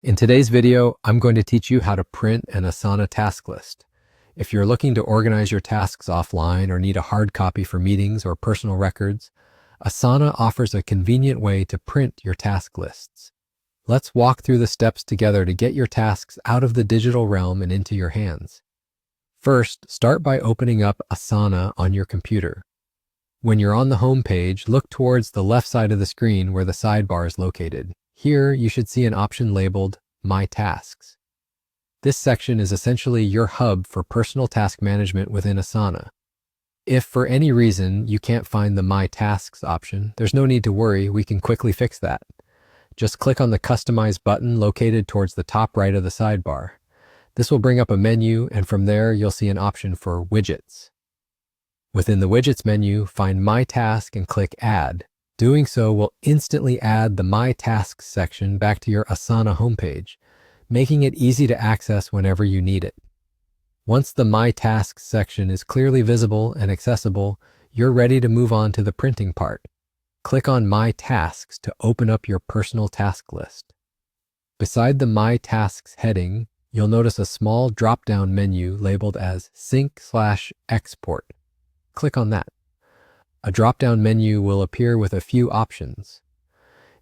In today's video, I'm going to teach you how to print an Asana task list. If you're looking to organize your tasks offline or need a hard copy for meetings or personal records, Asana offers a convenient way to print your task lists. Let's walk through the steps together to get your tasks out of the digital realm and into your hands. First, start by opening up Asana on your computer. When you're on the home page, look towards the left side of the screen where the sidebar is located. Here, you should see an option labeled My Tasks. This section is essentially your hub for personal task management within Asana. If for any reason you can't find the My Tasks option, there's no need to worry, we can quickly fix that. Just click on the Customize button located towards the top right of the sidebar. This will bring up a menu, and from there you'll see an option for Widgets. Within the Widgets menu, find My Task and click Add. Doing so will instantly add the My Tasks section back to your Asana homepage, making it easy to access whenever you need it. Once the My Tasks section is clearly visible and accessible, you're ready to move on to the printing part. Click on My Tasks to open up your personal task list. Beside the My Tasks heading, you'll notice a small drop-down menu labeled as Sync/Export. Click on that. A drop-down menu will appear with a few options.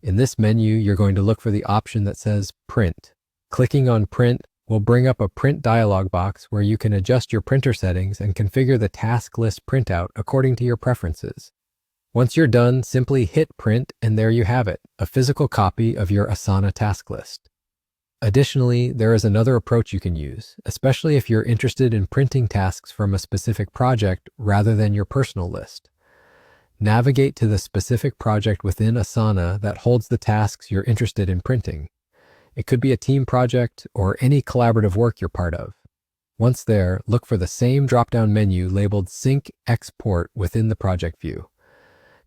In this menu, you're going to look for the option that says Print. Clicking on Print will bring up a print dialog box where you can adjust your printer settings and configure the task list printout according to your preferences. Once you're done, simply hit Print, and there you have it, a physical copy of your Asana task list. Additionally, there is another approach you can use, especially if you're interested in printing tasks from a specific project rather than your personal list. Navigate to the specific project within Asana that holds the tasks you're interested in printing. It could be a team project or any collaborative work you're part of. Once there, look for the same drop-down menu labeled Sync Export within the project view.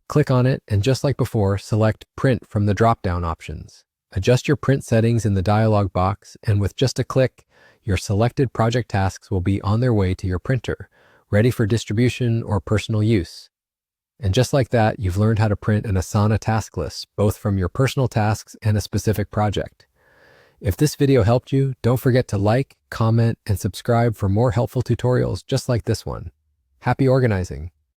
Click on it, and just like before, select Print from the drop-down options. Adjust your print settings in the dialog box, and with just a click, your selected project tasks will be on their way to your printer, ready for distribution or personal use. And just like that, you've learned how to print an Asana task list, both from your personal tasks and a specific project. If this video helped you, don't forget to like, comment, and subscribe for more helpful tutorials just like this one. Happy organizing!